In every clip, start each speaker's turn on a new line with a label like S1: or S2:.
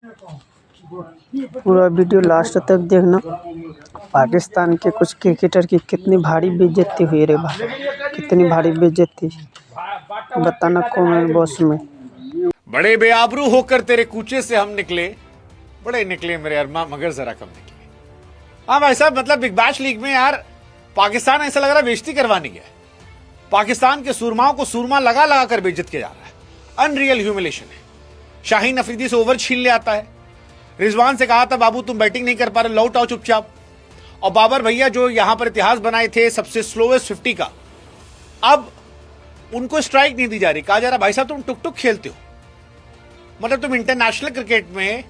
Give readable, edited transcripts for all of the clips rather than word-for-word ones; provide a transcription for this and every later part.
S1: पूरा video last तक देखना। पाकिस्तान के कुछ क्रिकेटर की कितनी भारी बेइज्जती हुई रे भाई, कितनी भारी बेइज्जती बताना कमेंट बॉक्स में।
S2: बड़े बेआबरू होकर तेरे कूचे से हम निकले, बड़े निकले मेरे अरमा मगर जरा कम निकले। हाँ भाई साहब, मतलब बिग बैश लीग में यार पाकिस्तान ऐसा लग रहा है बेइज्जती करवाने गया है। पाकिस्तान के सूरमाओं को सूरमा लगा लगा कर बेइज्जत किया जा रहा है। अनरियल ह्यूमिलेशन है। शाहीन अफरीदी से ओवर छीन ले आता है। रिजवान से कहा था बाबू तुम बैटिंग नहीं कर पा रहे, लौट आओ चुपचाप। और बाबर भैया जो यहां पर इतिहास बनाए थे सबसे स्लोएस्ट 50 का, अब उनको स्ट्राइक नहीं दी जा रही। कहा जा रहा भाई साहब तुम टुक टुक खेलते हो, मतलब तुम इंटरनेशनल क्रिकेट में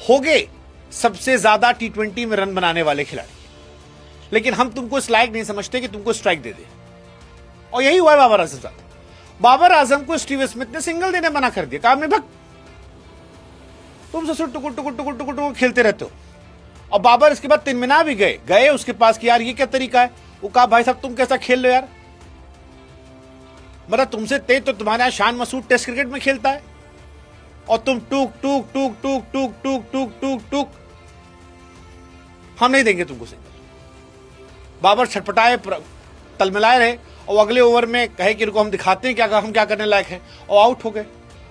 S2: होगे सबसे ज्यादा T20 में रन बनाने वाले खिलाड़ी, लेकिन हम तुमको इस लायक नहीं समझते कि तुमको स्ट्राइक दे दे। और यही हुआ है बाबर आजम साथ। बाबर आजम को स्टीव स्मिथ ने सिंगल देने मना कर दिया। काम में भग तुम ससुर टुकुर टुकुर टुकुर टुकुर टुकुर खेलते रहते हो। और बाबर इसके बाद तिनमिना भी गए उसके पास कि यार ये क्या तरीका है। वो कहा भाई साहब तुम कैसा खेल लो यार, मतलब तुमसे तेज तो तुम्हारे यहां शान मसूद टेस्ट क्रिकेट में खेलता है और तुम टूक टूक टूक टूक टूक टूक टूक टूक टूक, हम नहीं देंगे तुमको सिंगल। बाबर छटपटाए तलमिलाए रहे और अगले ओवर में कहे कि रुको हम दिखाते हैं क्या हम क्या करने लायक हैं, और आउट हो गए।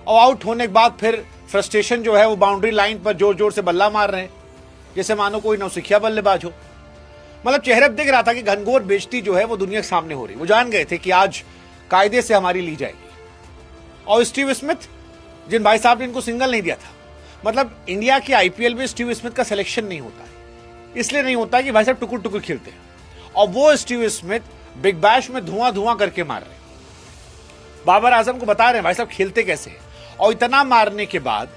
S2: और आउट होने के बाद फिर फ्रस्ट्रेशन जो है वो बाउंड्री लाइन पर जोर जोर से बल्ला मार रहे हैं जैसे मानो कोई नौसिखिया बल्लेबाज हो। मतलब चेहरे पर दिख रहा था कि घनघोर बेइज्जती जो है वो दुनिया के सामने हो रही। वो जान गए थे कि आज कायदे से हमारी ली जाएगी। और स्टीव स्मिथ, जिन भाई साहब ने इनको सिंगल नहीं दिया था, मतलब इंडिया के आईपीएल में स्टीव स्मिथ का सिलेक्शन नहीं होता है, इसलिए नहीं होता कि भाई साहब टुकुर टुकुर खेलते हैं। और वो स्टीव स्मिथ बिग बैश में धुआं धुआं करके मार रहे हैं। बाबर आजम को बता रहे हैं भाई साहब खेलते कैसे हैं। और इतना मारने के बाद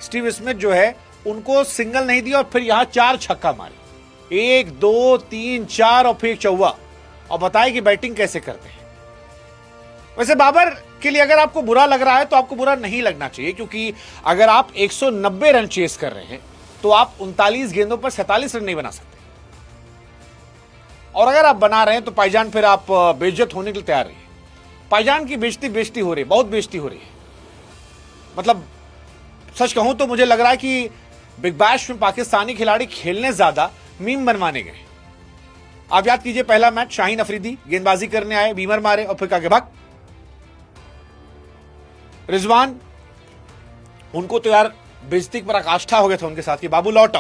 S2: स्टीव स्मिथ जो है उनको सिंगल नहीं दिया और फिर यहां 4 छक्का मारे, 1 2 3 4 और फिर चौवा, और बताए कि बैटिंग कैसे करते हैं। वैसे बाबर के लिए अगर आपको बुरा लग रहा है तो आपको बुरा नहीं लगना चाहिए, क्योंकि अगर आप 190 रन चेस कर रहे हैं तो आप 39 गेंदों पर 47 रन नहीं बना सकते। और अगर आप बना रहे हैं तो भाईजान फिर आप बेइज्जत होने के लिए तैयार रहिए। भाईजान की बेइज्जती हो रही है, बहुत बेइज्जती हो रही है। मतलब सच कहूं तो मुझे लग रहा है कि बिग बैश में पाकिस्तानी खिलाड़ी खेलने ज्यादा मीम बनवाने गए। आप याद कीजिए पहला मैच शाहीन अफरीदी गेंदबाजी करने आए, बीमर मारे और फिर कहा भाग। रिजवान, उनको तो यार बेइज्जती पर आकाष्ठा हो गया था उनके साथ कि बाबू लौट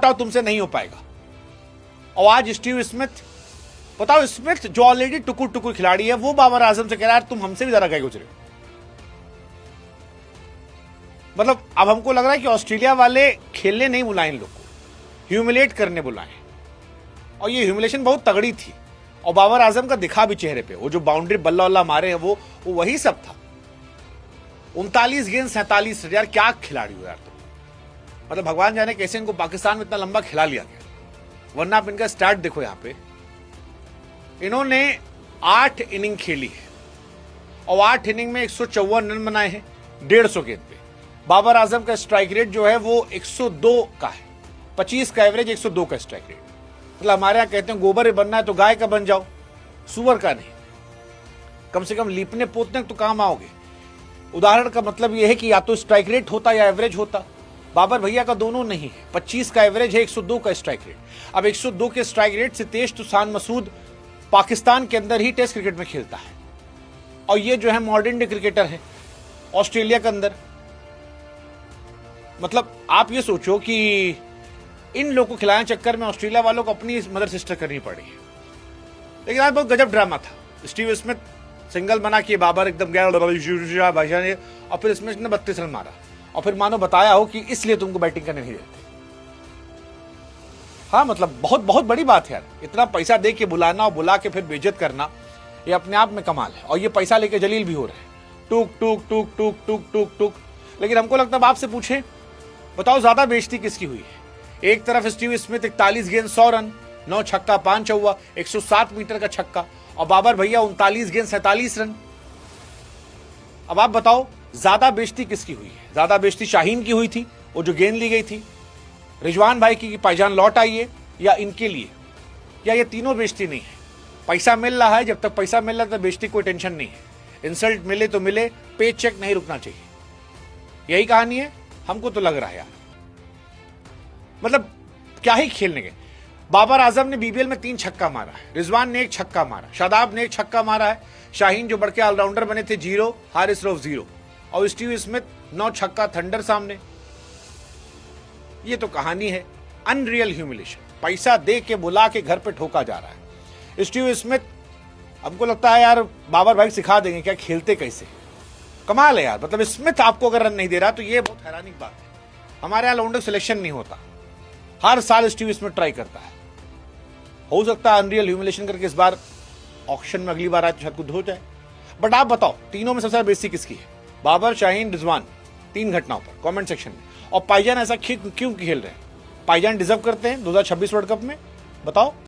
S2: आओ तुमसे नहीं हो पाएगा। और आज स्टीव स्मिथ, बताओ स्मिथ जो ऑलरेडी टुकुर टुकुर खिलाड़ी है, वो बाबर आजम से कह रहा है तुम हमसे भी ज्यादा गए गुजरे। मतलब अब हमको लग रहा है कि ऑस्ट्रेलिया वाले खेलने नहीं बुलाए इन लोग को, ह्यूमिलेट करने बुलाए। और ये ह्यूमिलेशन बहुत तगड़ी थी। और बाबर आजम का दिखा भी चेहरे पे, वो जो बाउंड्री बल्ला वल्ला मारे हैं वो वही सब था। 39 गेंद 47 रन, यार क्या खिलाड़ी हो यार तुम। मतलब भगवान जाने कैसे इनको पाकिस्तान में इतना लंबा खिला लिया गया, वरना आप इनका स्टार्ट देखो। यहां पे इन्होंने 8 इनिंग खेली है और 8 इनिंग में 154 रन बनाए हैं 150 गेंद पे। बाबर आजम का स्ट्राइक रेट जो है वो 102 का है, 25 का एवरेज, 102 का स्ट्राइक रेट। मतलब हमारे यहां कहते हैं गोबर बनना है तो गाय का बन जाओ, सुअर का नहीं। कम से कम लीपने पोतने तो काम आओगे। उदाहरण का मतलब यह है कि या तो स्ट्राइक रेट होता या एवरेज होता। बाबर भैया का दोनों नहीं है, 25 का एवरेज है, 102 का स्ट्राइक रेट। अब 102 के स्ट्राइक रेट से तेज तो शान मसूद पाकिस्तान के अंदर ही टेस्ट क्रिकेट में खेलता है, और ये जो है मॉडर्न डे क्रिकेटर है ऑस्ट्रेलिया के अंदर। मतलब आप ये सोचो कि इन लोगों को खिलाने चक्कर में ऑस्ट्रेलिया वालों को अपनी मदर सिस्टर करनी पड़ी है। लेकिन आज बहुत गजब ड्रामा था। स्टीव स्मिथ सिंगल बना के बाबर एकदम गया भाईजान ने, और फिर स्मिथ ने 32 रन मारा और फिर मानो बताया हो कि इसलिए तुमको बैटिंग करने नहीं देते। हाँ मतलब बहुत बहुत बड़ी बात है यार, इतना पैसा दे के बुलाना और बुला के फिर बेइज्जत करना, ये अपने आप में कमाल है। और ये पैसा लेके जलील भी हो रहे हैं, टूक टूक टूक टूक टूक टूक टूक। लेकिन हमको लगता है आपसे पूछे, बताओ ज्यादा बेइज्जती किसकी हुई है। एक तरफ स्टीव स्मिथ 41 गेंद 100 रन, 9 छक्का 5 चौवा, 107 मीटर का छक्का, और बाबर भैया 39 गेंद 47 रन। अब आप बताओ ज्यादा बेइज्जती किसकी हुई है। ज्यादा बेइज्जती शाहीन की हुई थी, वो जो गेंद ली गई थी, रिजवान भाई की पाईजान लौट आइए, या इनके लिए, या ये तीनों बेइज्जती नहीं है। पैसा मिल रहा है, जब तक पैसा मिल रहा है तो बेइज्जती कोई टेंशन नहीं है। इंसल्ट मिले तो मिले, पे चेक नहीं रुकना चाहिए। यही कहानी है। हमको तो लग रहा है यार, मतलब क्या ही खेलने गए। बाबर आजम ने बीबीएल में 3 छक्का मारा है, रिजवान ने 1 छक्का मारा, शादाब ने 1 छक्का मारा है, शाहीन जो बढ़ के ऑलराउंडर बने थे 0, हारिस रऊफ 0 और स्टीव स्मिथ 9 छक्का थंडर सामने। ये तो कहानी है, अनरियल ह्यूमिलेशन। पैसा दे के बुला के घर पे ठोका जा रहा है। स्टीव स्मिथ, हमको लगता है यार बाबर भाई सिखा देंगे क्या खेलते कैसे। कमाल है यार, मतलब स्मिथ आपको अगर रन नहीं दे रहा तो ये बहुत हैरानी की बात है। हमारे यहाँ ऑलराउंडर सिलेक्शन नहीं होता, हर साल स्टीव स्मिथ ट्राई करता है। हो सकता है अनरियल ह्यूमिलेशन करके इस बार ऑक्शन में अगली बार आज शायद कुछ हो जाए। बट आप बताओ तीनों में सबसे ज्यादा बेइज्जती किसकी है? बाबर, शाहीन, रिजवान, 3 घटनाओं पर कमेंट सेक्शन में। और पाईजान ऐसा क्यों खेल रहे हैं? पाईजान डिजर्व करते हैं 2026 वर्ल्ड कप में? बताओ।